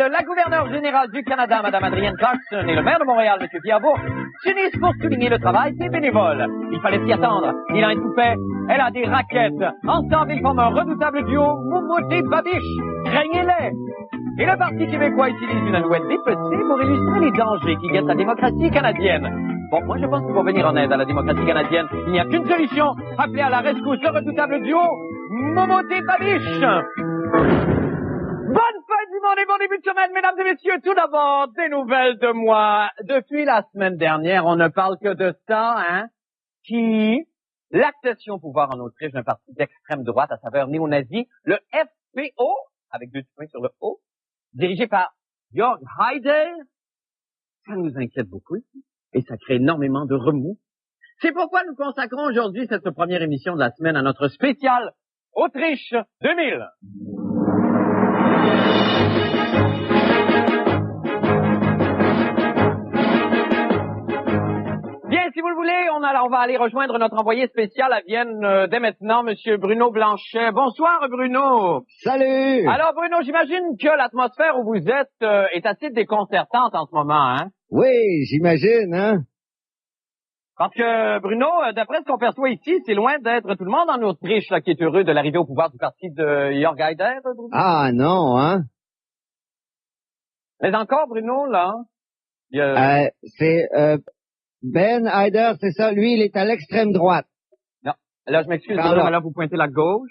la gouverneure générale du Canada, Mme Adrienne Clarkson, et le maire de Montréal, M. Pierre Bourque, s'unissent pour souligner le travail des bénévoles. Il fallait s'y attendre. Il a un tout fait. Elle a des raquettes. Ensemble, ils forment un redoutable duo, Moumoté Babiche. Craignez-les. Et le Parti québécois utilise une alouette dépecée pour illustrer les dangers qui guettent la démocratie canadienne. Bon, moi, je pense qu'il faut venir en aide à la démocratie canadienne. Il n'y a qu'une solution. Appelez à la rescousse le redoutable duo, Moumoté Babiche. Bonne fin du monde et bon début de semaine, mesdames et messieurs. Tout d'abord, des nouvelles de moi. Depuis la semaine dernière, on ne parle que de ça, hein? L'accession au pouvoir en Autriche d'un parti d'extrême droite à saveur néo-nazie, le FPO, avec 2 points sur le O, dirigé par Jörg Haider. Ça nous inquiète beaucoup et ça crée énormément de remous. C'est pourquoi nous consacrons aujourd'hui cette première émission de la semaine à notre spécial Autriche 2000. Bien, si vous le voulez, on va aller rejoindre notre envoyé spécial à Vienne dès maintenant, Monsieur Bruno Blanchet. Bonsoir, Bruno. Salut. Alors, Bruno, j'imagine que l'atmosphère où vous êtes est assez déconcertante en ce moment, hein? Oui, j'imagine, hein? Parce que, Bruno, d'après ce qu'on perçoit ici, c'est loin d'être tout le monde en Autriche là, qui est heureux de l'arrivée au pouvoir du parti de Jörg Haider, Bruno. Ah, non, hein? Mais encore, Bruno, là, c'est Ben Haider, c'est ça. Lui, il est à l'extrême droite. Non, là, je m'excuse, Par Bruno, là. mais là, vous pointez la gauche.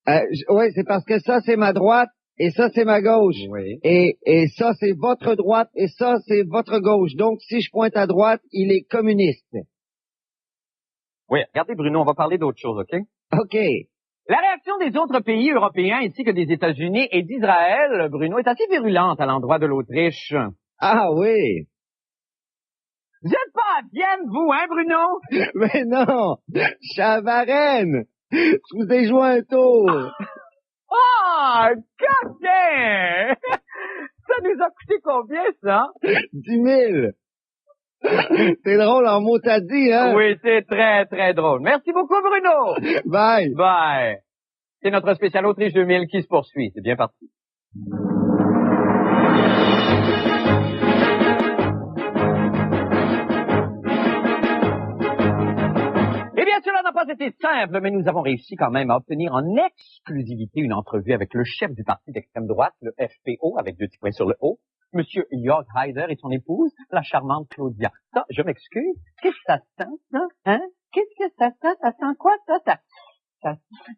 Oui, c'est parce que ça, c'est ma droite et ça, c'est ma gauche. Oui. Et ça, c'est votre droite et ça, c'est votre gauche. Donc, si je pointe à droite, il est communiste. Oui, regardez, Bruno, on va parler d'autre chose, OK? OK. La réaction des autres pays européens ainsi que des États-Unis et d'Israël, Bruno, est assez virulente à l'endroit de l'Autriche. Ah oui. Vous n'êtes pas à Vienne, vous, hein, Bruno? Mais non, je suis à Varennes. Je vous ai joué un tour. Ah, coquin! Ça nous a coûté combien, ça? 10 000. C'est drôle en mot t'as dit, hein? Oui, c'est très, très drôle. Merci beaucoup, Bruno! Bye. Bye! C'est notre spécial Autriche 2000 qui se poursuit. C'est bien parti. Eh bien, cela n'a pas été simple, mais nous avons réussi quand même à obtenir en exclusivité une entrevue avec le chef du parti d'extrême droite, le FPO, avec 2 petits points sur le O, Monsieur Jörg Haider et son épouse, la charmante Claudia. Ça, je m'excuse. Qu'est-ce que ça sent, ça? Hein? Qu'est-ce que ça sent? Ça sent quoi, ça?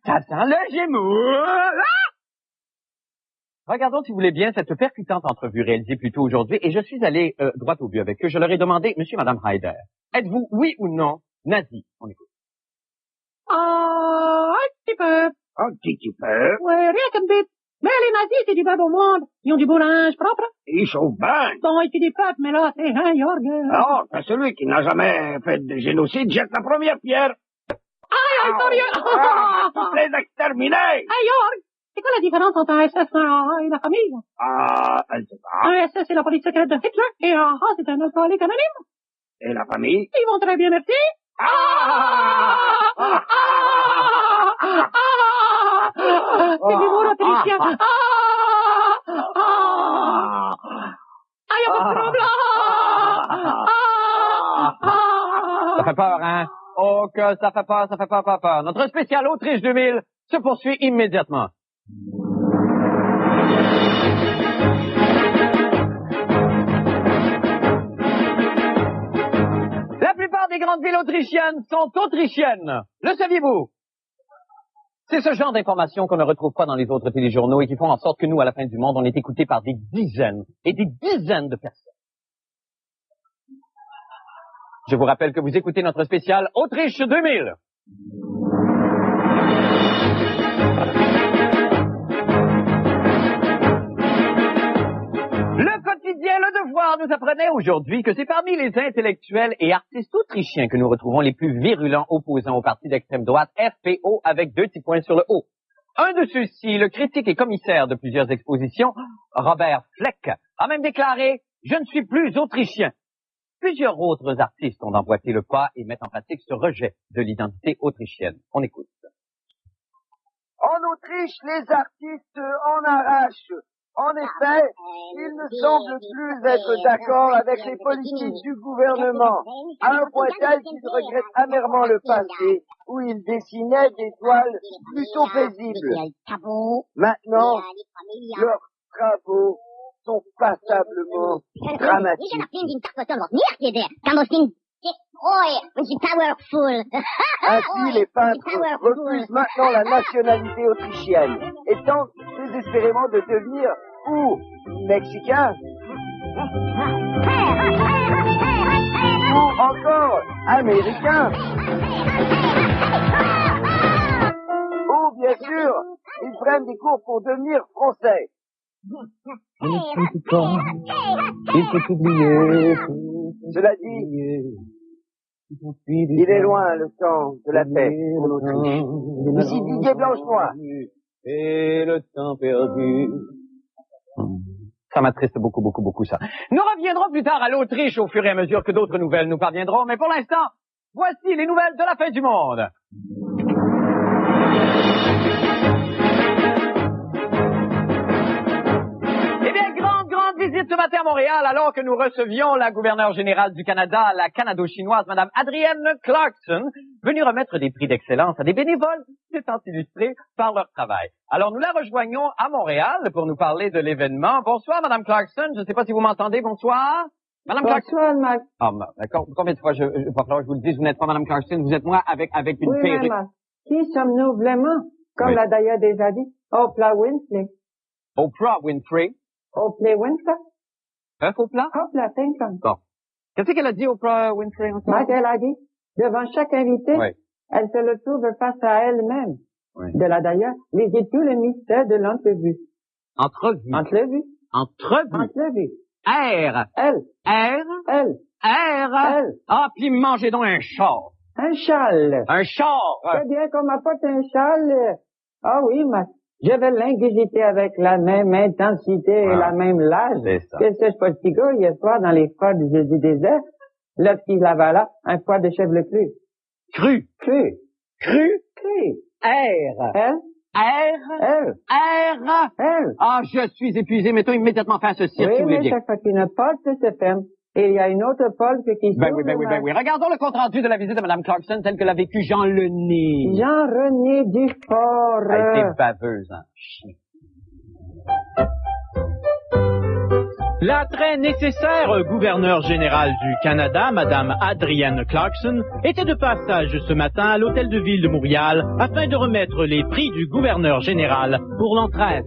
Ça sent le Gémeaux! Ah! Regardons, si vous voulez bien, cette percutante entrevue réalisée plus tôt aujourd'hui, et je suis allé droit au but avec eux. Je leur ai demandé, Monsieur et Madame Haider, êtes-vous, oui ou non, nazi? On écoute. Un petit peu. Un petit peu. Ouais, rien qu'un bit. Mais les nazis, c'est du bas au monde. Ils ont du beau linge propre. Ils sont bien. Bon, ils tuent des peuples, mais là, c'est un Jorg. Alors, celui qui n'a jamais fait de génocide jette la première pierre. Aïe, sérieux. Toutes les exterminés. Hey, Jorg, c'est quoi la différence entre un SS et la famille? Je ne sais pas. Un SS, c'est la police secrète de Hitler, et un A, c'est un alcoolique anonyme. Et la famille? Ils vont très bien, merci. C'est du mot autrichien. Y'a pas de problème. Ça fait peur, hein? Oh, que ça fait peur, ça fait peur. Notre spécial Autriche 2000 se poursuit immédiatement. La plupart des grandes villes autrichiennes sont autrichiennes. Le saviez-vous? C'est ce genre d'informations qu'on ne retrouve pas dans les autres téléjournaux et qui font en sorte que nous, à la fin du monde, on est écoutés par des dizaines et des dizaines de personnes. Je vous rappelle que vous écoutez notre spécial Autriche 2000. Le quotidien Le Devoir nous apprenait aujourd'hui que c'est parmi les intellectuels et artistes autrichiens que nous retrouvons les plus virulents opposants au parti d'extrême droite FPO avec 2 petits points sur le O. Un de ceux-ci, le critique et commissaire de plusieurs expositions, Robert Fleck, a même déclaré « Je ne suis plus autrichien ». Plusieurs autres artistes ont emboîté le pas et mettent en pratique ce rejet de l'identité autrichienne. On écoute. En Autriche, les artistes en arrachent. En effet, il ne semble plus être d'accord avec les politiques du gouvernement, à un point tel qu'il regrette amèrement le passé, où il dessinait des toiles plutôt paisibles. Maintenant, leurs travaux sont passablement dramatiques. Ainsi, les peintres refusent maintenant la nationalité autrichienne et tentent désespérément de devenir ou mexicains ou encore américains. Ou bien sûr, ils prennent des cours pour devenir français. Il faut oublier. Cela dit, il est loin le temps de la paix pour l'Autriche. Ici, Didier Blanchenois. Et le temps perdu. Ça m'attriste beaucoup, beaucoup, beaucoup, ça. Nous reviendrons plus tard à l'Autriche au fur et à mesure que d'autres nouvelles nous parviendront, mais pour l'instant, voici les nouvelles de la fin du monde. Visite ce matin à Montréal alors que nous recevions la gouverneure générale du Canada, la canado-chinoise, Mme Adrienne Clarkson, venue remettre des prix d'excellence à des bénévoles s'étant illustrés par leur travail. Alors nous la rejoignons à Montréal pour nous parler de l'événement. Bonsoir Mme Clarkson, je ne sais pas si vous m'entendez. Bonsoir. Mme Clarkson. Bonsoir, Max. Ah, d'accord. Combien de fois il va falloir que je vous le dise, vous n'êtes pas Mme Clarkson, vous êtes moi avec une perruque. Maman. Qui sommes-nous vraiment? Comme Oui. l'a d'ailleurs déjà dit, Oprah Winfrey. Oprah Winfrey. Oprah Winfrey? Un faux plat? Oprah, think comme. Bon. Qu'est-ce qu'elle a dit, Oprah Winfrey, encore? Max, elle a dit, devant chaque invité, Oui. elle se le trouve face à elle-même. Oui. De là d'ailleurs, lisez tout le mystère de l'entrevue. Entrevue. Entrevue. Entrevue. Entrevue. R. Elle. R. Elle. R. Elle. Ah, puis mangez donc un char. Un châle. Un char. C'est bien qu'on m'apporte un châle. Ah oui, Max. Je vais l'inguisiter avec la même intensité et la même lâche C'est ça. que ce petit gars hier soir dans les froids du jeudi désert, lorsqu'il avala un foie de chèvre cru. Cru. Cru. Cru. Cru. R. Elle. R. Elle. R. Elle. Ah, je suis épuisé. Mettons immédiatement fin à ce cirque, Oui, si vous voulez mais bien. chaque fois qu'une porte se ferme, et il y a une autre porte qui s'ouvre. Ben oui. Regardons le compte-rendu de la visite de Mme Clarkson tel que l'a vécu Jean Lené. Jean-René Dufort. Elle était baveuse, hein. Chien. La très nécessaire gouverneure générale du Canada, Mme Adrienne Clarkson, était de passage ce matin à l'Hôtel de Ville de Montréal afin de remettre les prix du gouverneur général pour l'entraide.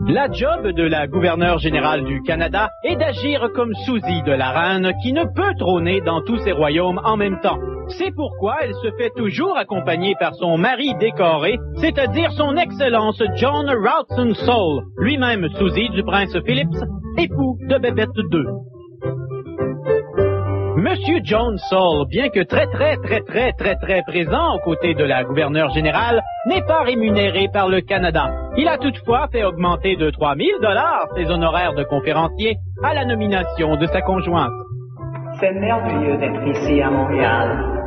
La job de la gouverneure générale du Canada est d'agir comme Suzy de la reine qui ne peut trôner dans tous ses royaumes en même temps. C'est pourquoi elle se fait toujours accompagner par son mari décoré, c'est-à-dire son Excellence John Rawson Saul, lui-même Suzy du prince Phillips, époux de Bébête II. Monsieur John Saul, bien que très présent aux côtés de la gouverneure générale, n'est pas rémunéré par le Canada. Il a toutefois fait augmenter de 3 000 $ ses honoraires de conférencier à la nomination de sa conjointe. C'est merveilleux d'être ici à Montréal.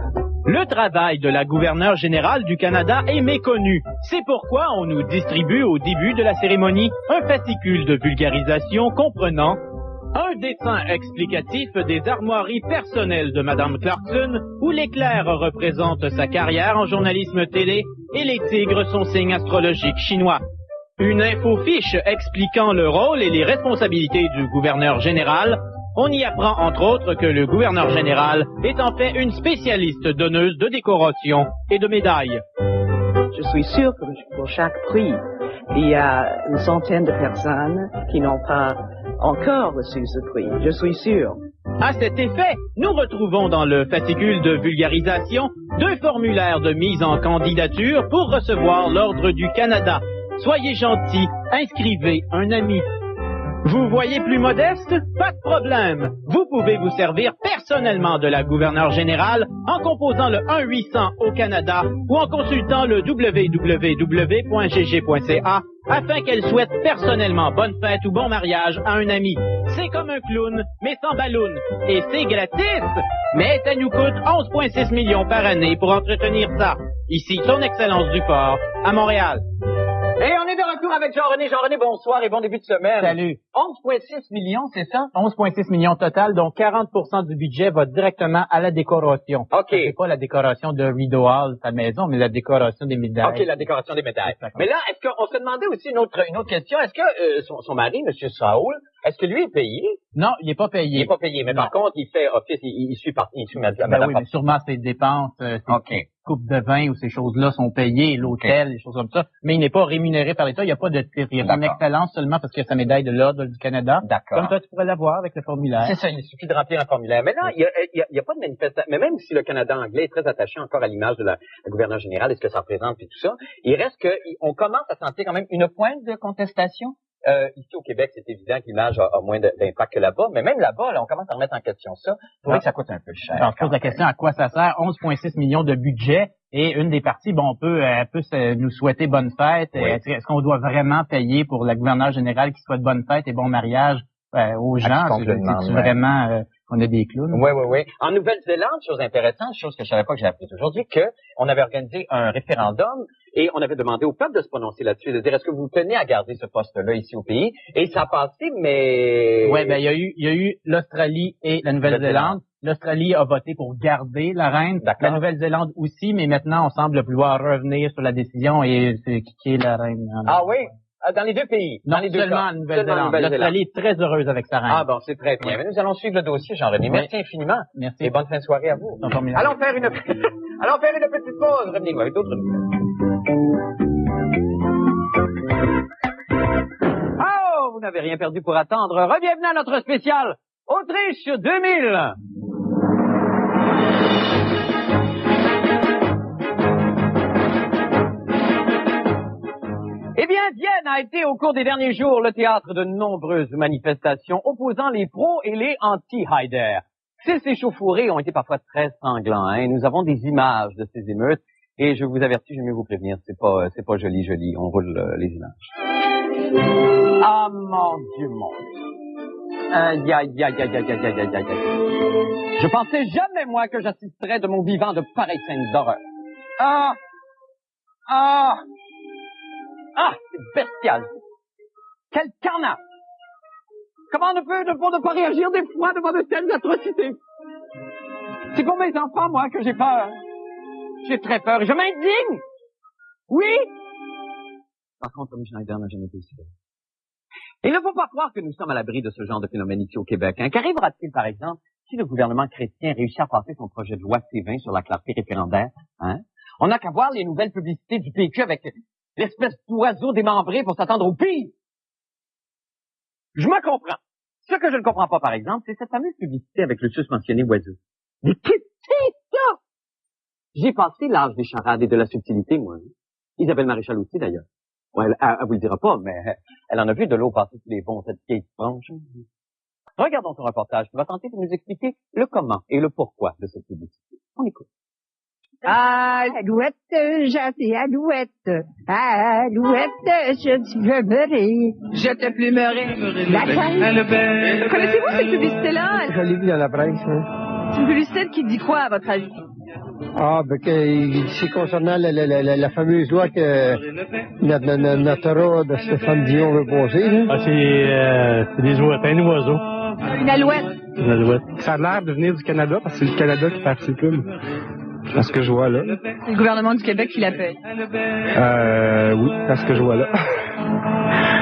Le travail de la gouverneure générale du Canada est méconnu. C'est pourquoi on nous distribue au début de la cérémonie un fascicule de vulgarisation comprenant un dessin explicatif des armoiries personnelles de Mme Clarkson, où l'éclair représente sa carrière en journalisme télé et les tigres son signe astrologique chinois. Une infofiche expliquant le rôle et les responsabilités du gouverneur général. On y apprend entre autres que le gouverneur général est en fait une spécialiste donneuse de décorations et de médailles. Je suis sûr que pour chaque prix, il y a une centaine de personnes qui n'ont pas encore reçu ce prix. Je suis sûr. À cet effet, nous retrouvons dans le fascicule de vulgarisation 2 formulaires de mise en candidature pour recevoir l'Ordre du Canada. Soyez gentils, inscrivez un ami. Vous voyez plus modeste? Pas de problème. Vous pouvez vous servir personnellement de la gouverneure générale en composant le 1-800 au Canada ou en consultant le www.gg.ca afin qu'elle souhaite personnellement bonne fête ou bon mariage à un ami. C'est comme un clown, mais sans ballon. Et c'est gratis! Mais ça nous coûte 11,6 millions par année pour entretenir ça. Ici, son Excellence Dufort, à Montréal. Et on est de retour avec Jean-René. Jean-René, bonsoir et bon début de semaine. Salut. 11,6 millions, c'est ça? 11,6 millions total, dont 40% du budget va directement à la décoration. OK. C'est pas la décoration de Rideau Hall, sa maison, mais la décoration des médailles. OK, la décoration des médailles. Mais là, est-ce qu'on se demandait aussi une autre question? Est-ce que son mari, M. Saoul, est-ce que lui est payé? Non, il est pas payé. Il est pas payé, mais par contre, il fait office, il suit Madame. Ben oui, mais sûrement ses dépenses, ses coupes de vin ou ces choses-là sont payées, l'hôtel, des choses comme ça. Mais il n'est pas rémunéré par l'État, il n'y a pas de titre. Il a son excellence seulement parce qu'il a sa médaille de l'Ordre du Canada. D'accord. Comme toi, tu pourrais l'avoir avec le formulaire. C'est ça, il suffit de remplir un formulaire. Mais là, il y a pas de manifestation. Mais même si le Canada anglais est très attaché encore à l'image de la gouverneure générale et ce que ça représente et tout ça, il reste on commence à sentir quand même une pointe de contestation. Ici au Québec, c'est évident que l'image a moins d'impact que là-bas, mais même là-bas, là, on commence à remettre en question ça. Il faudrait que ça coûte un peu cher. Alors, on se pose la question à quoi ça sert? 11,6 millions de budget et une des parties, bon, elle peut nous souhaiter bonne fête. Oui. Est-ce qu'on doit vraiment payer pour la gouverneure générale qui souhaite bonne fête et bon mariage aux gens? C'est vraiment on a des clowns. Oui. En Nouvelle-Zélande, chose intéressante, chose que je savais pas que j'ai appris aujourd'hui, on avait organisé un référendum et on avait demandé au peuple de se prononcer là-dessus, de dire est-ce que vous tenez à garder ce poste-là ici au pays? Et ça a passé, mais... Oui, ben il y a eu l'Australie et la Nouvelle-Zélande. L'Australie a voté pour garder la reine. La Nouvelle-Zélande aussi, mais maintenant on semble vouloir revenir sur la décision et kicker la reine. Ah oui? Dans les deux pays. Non, dans les deux seulement en Nouvelle-Zélande. L'Australie est très heureuse avec sa reine. Ah bon, c'est très bien. Oui. Mais nous allons suivre le dossier, Jean-René. Merci infiniment. Merci. Et bonne fin de soirée à vous. Allons faire une petite pause. Revenez-nous avec d'autres nouvelles. Oh, vous n'avez rien perdu pour attendre. Rebienvenue à notre spécial Autriche 2000. Eh bien, Vienne a été au cours des derniers jours le théâtre de nombreuses manifestations opposant les pros et les anti-Haider. Ces échauffourées ont été parfois très sanglants, hein. Nous avons des images de ces émeutes et je vous avertis, je vais mieux vous prévenir, c'est pas joli. On roule les images. Ah mon Dieu, mon Dieu. Aïe. Je pensais jamais, moi, que j'assisterais de mon vivant de pareilles scènes d'horreur. Ah, c'est bestial. Quel carnage. Comment on peut ne pas réagir des fois devant de telles atrocités? C'est pour mes enfants, moi, que j'ai peur. J'ai très peur et je m'indigne. Oui. Par contre, Tommy Schneider n'a jamais été aussi belle. Il ne faut pas croire que nous sommes à l'abri de ce genre de phénomène ici au Québec. Hein. Qu'arrivera-t-il, par exemple, si le gouvernement chrétien réussit à passer son projet de loi C-20 sur la clarté référendaire? Hein? On n'a qu'à voir les nouvelles publicités du PQ avec l'espèce d'oiseau démembré pour s'attendre au pire. Je me comprends. Ce que je ne comprends pas, par exemple, c'est cette fameuse publicité avec le susmentionné oiseau. Mais qu'est-ce que c'est ça? J'ai passé l'âge des charades et de la subtilité, moi. Isabelle Maréchal aussi, d'ailleurs. Ouais, elle vous le dira pas, mais elle en a vu de l'eau passer sous les ponts, cette vieille franche. Regardons son reportage qui va tenter de nous expliquer le comment et le pourquoi de cette publicité. On écoute. Alouette, gentille Alouette, Alouette, je te plumerai. Je te plumerai. D'accord. Connaissez-vous cette publicité-là? Je l'ai vu dans la presse, hein. C'est une publicité qui dit quoi, à votre avis? C'est concernant la fameuse loi que notre de Stéphane Dion veut poser. C'est des oiseaux. Une alouette. Une alouette. Ça a l'air de venir du Canada, parce que c'est le Canada qui participe. À ce que je vois là. C'est le gouvernement du Québec qui l'appelle. Oui, à ce que je vois là.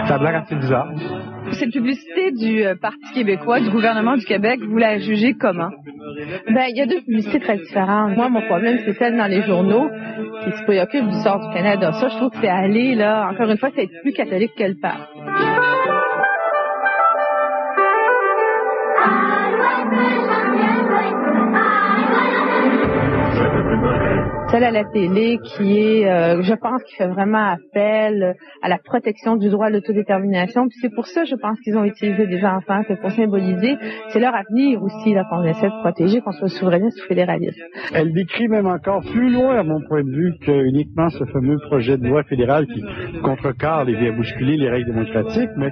Ça a l'air assez bizarre. Cette publicité du Parti québécois, du gouvernement du Québec, vous la jugez comment? Il y a deux publicités très différentes. Moi, mon problème, c'est celle dans les journaux qui se préoccupe du sort du Canada. Ça, je trouve que c'est aller, là, encore une fois, c'est être plus catholique que le pape. Celle à la télé qui est, je pense, qui fait vraiment appel à la protection du droit à l'autodétermination. Puis c'est pour ça, je pense qu'ils ont utilisé des enfants, c'est pour symboliser. C'est leur avenir aussi, là, qu'on essaie de protéger, qu'on soit souverainiste ou fédéraliste. Elle décrit même encore plus loin, à mon point de vue, que uniquement ce fameux projet de loi fédéral qui contrecarre et vient bousculer les règles démocratiques, mais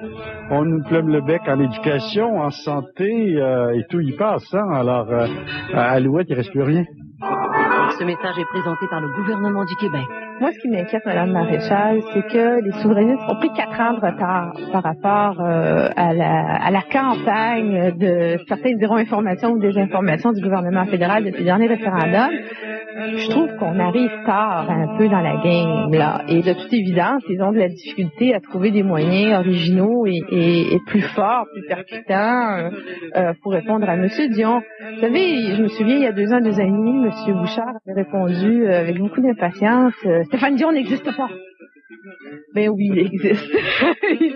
on nous plombe le bec en éducation, en santé, et tout y passe, hein. Alors, à Alouette, il reste plus rien. Ce message est présenté par le gouvernement du Québec. Moi, ce qui m'inquiète, Mme Maréchal, c'est que les souverainistes ont pris 4 ans de retard par rapport à la campagne de certains diront informations ou désinformations du gouvernement fédéral de ces derniers référendums. Je trouve qu'on arrive tard un peu dans la game, là. Et de toute évidence, ils ont de la difficulté à trouver des moyens originaux et plus forts, plus percutants pour répondre à M. Dion. Vous savez, je me souviens, il y a 2 ans, 2 ans et demi, M. Bouchard avait répondu avec beaucoup d'impatience, Stéphane Dion n'existe pas. Ben oui, il existe. Et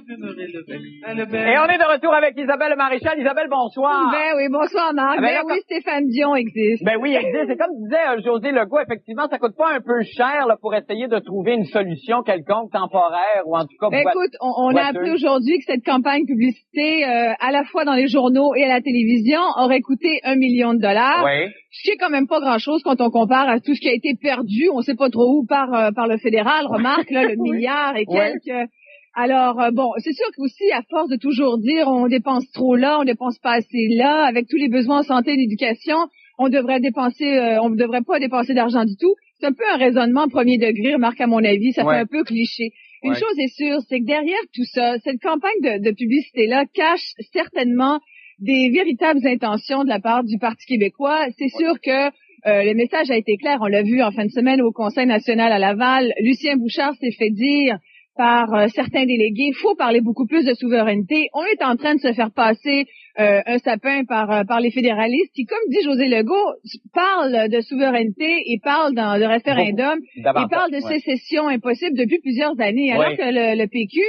on est de retour avec Isabelle Maréchal. Isabelle, bonsoir. Ben oui, bonsoir Marc. Ben oui, Stéphane Dion existe. Ben oui, il existe. Et comme disait José Legault, effectivement, ça coûte pas un peu cher là, pour essayer de trouver une solution quelconque, temporaire, ou en tout cas... Ben écoute, on a appris aujourd'hui que cette campagne publicité, à la fois dans les journaux et à la télévision, aurait coûté $1 million. Oui. Je sais quand même pas grand-chose quand on compare à tout ce qui a été perdu, on sait pas trop où, par le fédéral. Remarque, là, le milliard et quelques... Alors, bon, c'est sûr qu'aussi, à force de toujours dire on dépense trop là, on dépense pas assez là, avec tous les besoins en santé et d'éducation, on devrait pas dépenser d'argent du tout. C'est un peu un raisonnement premier degré, remarque, à mon avis, ça fait un peu cliché. Une chose est sûre, c'est que derrière tout ça, cette campagne de publicité-là cache certainement des véritables intentions de la part du Parti québécois. C'est sûr que le message a été clair, on l'a vu en fin de semaine au Conseil national à Laval. Lucien Bouchard s'est fait dire par certains délégués, faut parler beaucoup plus de souveraineté. On est en train de se faire passer un sapin par les fédéralistes qui, comme dit José Legault, parlent de souveraineté et parlent de référendum et parlent de sécession impossible depuis plusieurs années, alors que le PQ...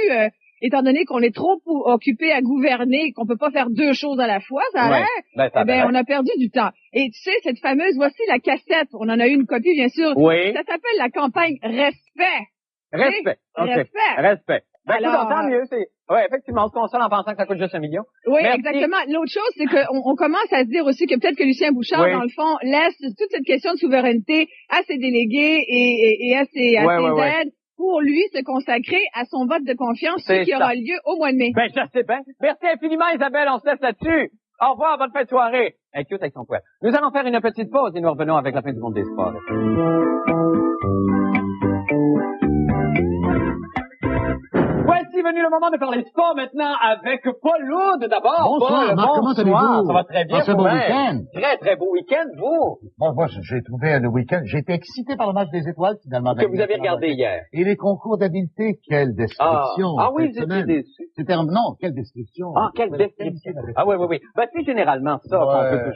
étant donné qu'on est trop occupé à gouverner, qu'on peut pas faire 2 choses à la fois, ça a l'air, on a perdu du temps. Et tu sais, cette fameuse, voici la cassette, on en a eu une copie, bien sûr. Oui. Ça s'appelle la campagne Respect. Respect. Okay. Respect. Ben, alors, tant mieux, effectivement, on se console en pensant que ça coûte juste $1 million. Oui, exactement. L'autre chose, c'est qu'on commence à se dire aussi que peut-être que Lucien Bouchard, dans le fond, laisse toute cette question de souveraineté à ses délégués et à ses aides. Pour lui se consacrer à son vote de confiance qui aura lieu au mois de mai. Ben, je sais bien. Merci infiniment, Isabelle. On se laisse là-dessus. Au revoir, bonne fin de soirée. Cute avec son poil. Nous allons faire une petite pause et nous revenons avec la fin du monde des sports. Voici venu le moment de parler sport maintenant avec Paul Loud d'abord. Bonsoir, Marc, comment allez-vous? Ça va très bien. C'est un beau week-end. Très, très beau week-end, vous. Bon, moi, j'ai trouvé le week-end. J'ai été excité par le match des étoiles, finalement. Que vous avez regardé hier. Et les concours d'habileté, quelle description. Ah oui, vous étiez déçu. Non, quelle description. Ah, quelle description. Ah oui. Ben, c'est généralement ça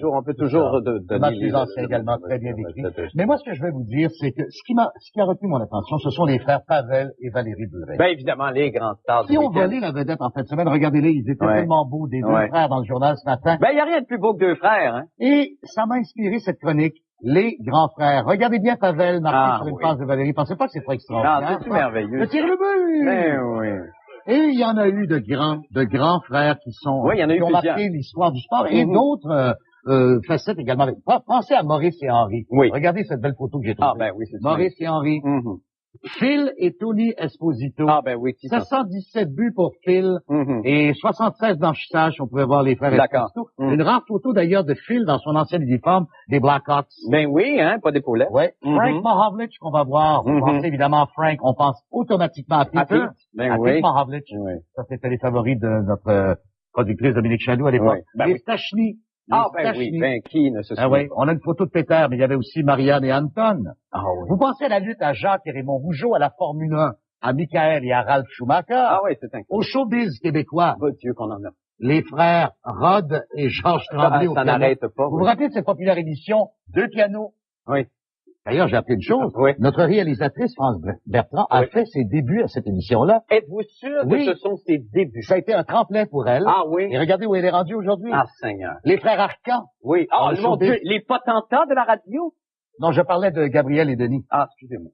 qu'on peut toujours donner. Le match des anciens également très bien décrit. Mais moi, ce que je vais vous dire, c'est que ce qui a retenu mon attention, ce sont les frères Pavel et Valérie Buret. Ben, évidemment, les grands stars qui ont volé la vedette en fin de semaine. Regardez-les, ils étaient tellement beaux, des 2 frères dans le journal ce matin. Ben, il n'y a rien de plus beau que 2 frères, hein. Et ça m'a inspiré cette chronique, les grands frères. Regardez bien Pavel marqué sur une phrase de Valérie. Pensez pas que c'est pas extraordinaire. C'est merveilleux. Le tir le but! Ben oui. Et il y en a eu de grands frères qui ont marqué l'histoire du sport et d'autres facettes également. Pensez à Maurice et Henri. Oui. Regardez cette belle photo que j'ai trouvée. Ah ben oui, c'est Maurice et Henri. Phil et Tony Esposito. Ah ben oui. 717 buts pour Phil et 73 blanchissages. On pouvait voir les frères Esposito. Une rare photo d'ailleurs de Phil dans son ancien uniforme des Blackhawks. Ben oui, hein, pas d'épaulettes. Ouais. Frank Mahovlich qu'on va voir. Vous pensez évidemment à Frank. On pense automatiquement à Peter. Pete Mahovlich. Oui. Ça, c'était les favoris de notre productrice Dominique Chaloux à l'époque. Ben Stachny. Qui ne se souvient pas. On a une photo de Peter, mais il y avait aussi Marianne et Anton. Ah oui. Vous pensez à la lutte à Jacques et Raymond Rougeau, à la Formule 1, à Michael et à Ralph Schumacher. Ah oui, c'est incroyable. Au showbiz québécois. Bon Dieu qu'on en a. Les frères Rod et Georges Tremblay au piano. Ça n'arrête pas. Vous vous rappelez de cette populaire émission, 2 pianos? Oui. D'ailleurs, j'ai appris une chose. Oui. Notre réalisatrice, France Bertrand, a fait ses débuts à cette émission-là. Êtes-vous sûr que ce sont ses débuts? Ça a été un tremplin pour elle. Ah oui. Et regardez où elle est rendue aujourd'hui. Ah, Seigneur. Les frères Arcan. Oui. Ah, mon Dieu, les potentats de la radio? Non, je parlais de Gabriel et Denis. Ah, excusez-moi.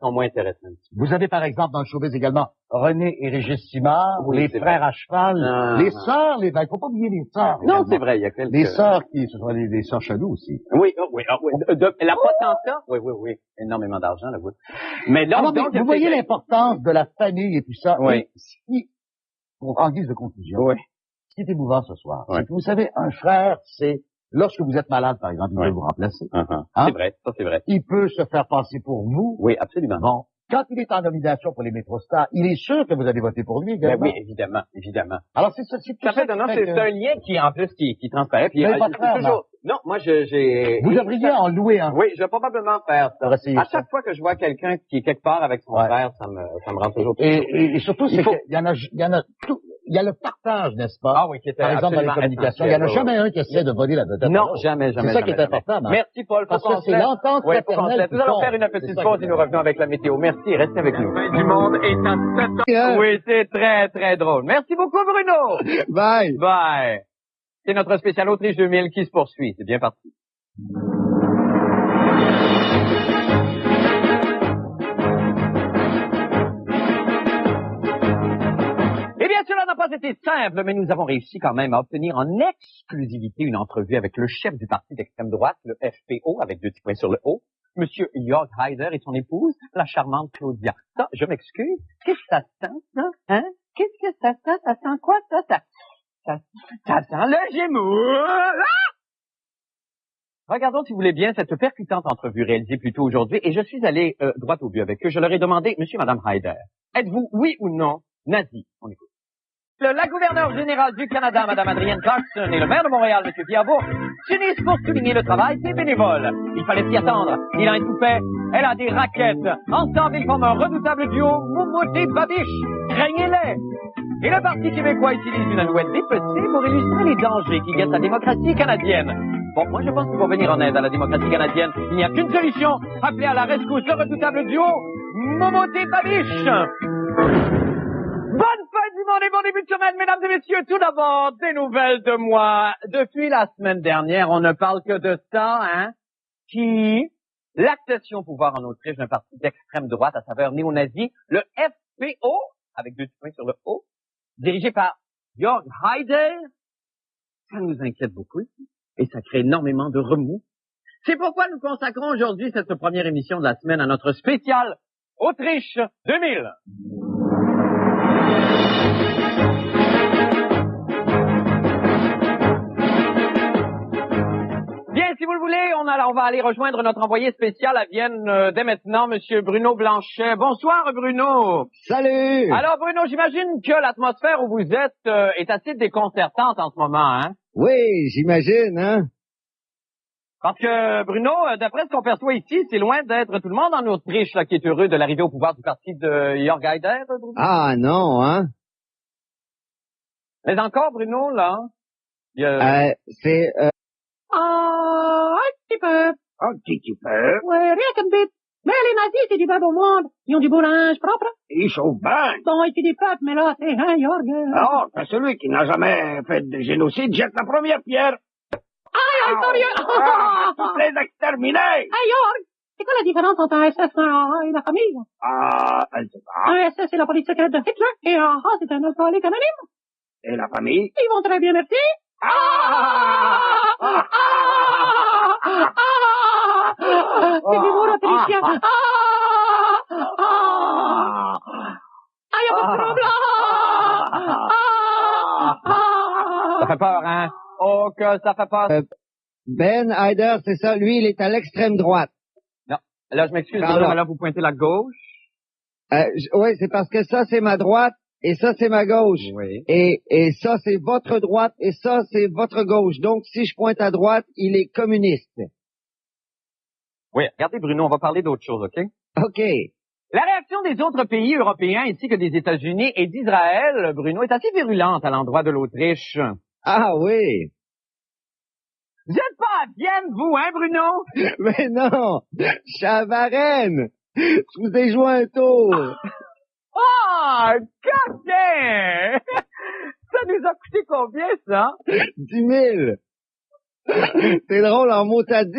Ils sont moins intéressants. Vous avez, par exemple, dans le showbiz également, René et Régis Simard, les frères à cheval, les sœurs, il faut pas oublier les sœurs. Non, c'est vrai, il y a quelques... Les sœurs ce sont les sœurs Chaloux aussi. Oui. La potenta? Oui. Énormément d'argent, là, oui. Mais donc, vous voyez l'importance de la famille et tout ça. Oui. En guise de conclusion. Oui. Ce qui est émouvant ce soir, c'est que vous savez, un frère, c'est lorsque vous êtes malade, par exemple, il peut vous remplacer. Hein? C'est vrai, ça c'est vrai. Il peut se faire passer pour vous. Oui, absolument. Bon. Quand il est en nomination pour les Métrostars, il est sûr que vous allez voter pour lui, également. Ben oui, évidemment, évidemment. Alors, c'est ça, c'est tout ça. C'est un lien qui, en plus, qui transparaît. Puis, toujours... Non, moi, j'ai... Vous devriez en louer un. Oui, je vais probablement faire ça. À chaque fois que je vois quelqu'un qui est quelque part avec son frère, ça me rend toujours... Et surtout, c'est qu'il y en a il y a le partage, n'est-ce pas? Ah oui, qui était par exemple, dans les communications. Il n'y en a jamais un qui essaie de voler la vedette. Non, jamais. C'est ça qui est important. Merci, Paul. Parce que c'est l'entente fraternelle. Nous allons faire une petite pause et nous revenons avec la météo. Merci, restez avec nous. Du monde est à 7 Oui, c'est très, très drôle. Merci beaucoup, Bruno. Bye. Bye. C'est notre spécial Autriche 2000 qui se poursuit. C'est bien parti. Eh bien, cela n'a pas été simple, mais nous avons réussi quand même à obtenir en exclusivité une entrevue avec le chef du parti d'extrême droite, le FPO, avec 2 petits points sur le O, Monsieur Jörg Haider et son épouse, la charmante Claudia. Ça, je m'excuse. Qu'est-ce que ça sent, ça? Hein? Qu'est-ce que ça sent? Ça sent quoi, ça? Ça sent le Gémeaux! Ah! Regardons, si vous voulez bien, cette percutante entrevue réalisée plus tôt aujourd'hui, et je suis allé droit au but avec eux. Je leur ai demandé, Monsieur et Madame Haider, êtes-vous, oui ou non, nazi? On écoute. La gouverneure générale du Canada, Mme Adrienne Clarkson, et le maire de Montréal, M. Pierre Bourque, s'unissent pour souligner le travail des bénévoles. Il fallait s'y attendre. Il a un tout fait. Elle a des raquettes. Ensemble, ils forment un redoutable duo, Moumoté Babiche. Craignez-les. Et le Parti québécois utilise une alouette dépecée pour illustrer les dangers qui guettent la démocratie canadienne. Bon, moi, je pense qu'il faut venir en aide à la démocratie canadienne. Il n'y a qu'une solution. Appelez à la rescousse le redoutable duo, Moumoté Babiche. Bonne fin du monde et bon début de semaine, mesdames et messieurs. Tout d'abord, des nouvelles de moi. Depuis la semaine dernière, on ne parle que de ça, hein. L'accession au pouvoir en Autriche d'un parti d'extrême droite à saveur néo-nazi, le FPO, avec 2 points sur le O, dirigé par Jörg Haider. Ça nous inquiète beaucoup ici, et ça crée énormément de remous. C'est pourquoi nous consacrons aujourd'hui cette première émission de la semaine à notre spécial Autriche 2000. Bien, si vous le voulez, on va aller rejoindre notre envoyé spécial à Vienne dès maintenant, Monsieur Bruno Blanchet. Bonsoir, Bruno. Salut. Alors, Bruno, j'imagine que l'atmosphère où vous êtes est assez déconcertante en ce moment, hein? Oui, j'imagine, hein? Parce que, Bruno, d'après ce qu'on perçoit ici, c'est loin d'être tout le monde en Autriche là, qui est heureux de l'arrivée au pouvoir du parti de Jörg Haider, Bruno. Ah, non, hein? Mais encore, Bruno, là, c'est... un petit peu. Un petit peu? Ouais, rien qu'un bit. Mais les nazis, c'est du bas au monde. Ils ont du beau linge propre. Ils chauffent bien. Bon, et puis des peuples, mais là, c'est un Jörg. Alors, celui qui n'a jamais fait de génocide jette la première pierre. Aïe, sérieux! Toutes les exterminés! Hey, Jörg! C'est quoi la différence entre un SS et la famille? Elle sait pas. Un SS, c'est la police secrète de Hitler, et un A, c'est un alcoolique anonyme. Et la famille? Ils vont très bien, merci. C'est du mot autrichien. Y'a pas de problème. Ça fait peur, hein? Oh, que ça fait peur. Ben Haider, c'est ça, lui, il est à l'extrême droite. Non, là, je m'excuse, mais là, vous pointez la gauche. Oui, c'est parce que ça, c'est ma droite, et ça, c'est ma gauche. Oui. Et ça, c'est votre droite, et ça, c'est votre gauche. Donc, si je pointe à droite, il est communiste. Oui, regardez, Bruno, on va parler d'autre chose, OK? OK. La réaction des autres pays européens ainsi que des États-Unis et d'Israël, Bruno, est assez virulente à l'endroit de l'Autriche. Ah oui. Vous n'êtes pas à Vienne, vous, hein, Bruno? Mais non, je suis à Varennes. Je vous ai joué un tour. Oh, goddamn! Ça nous a coûté combien, ça? 10 000. C'est drôle, en mot t'as dit.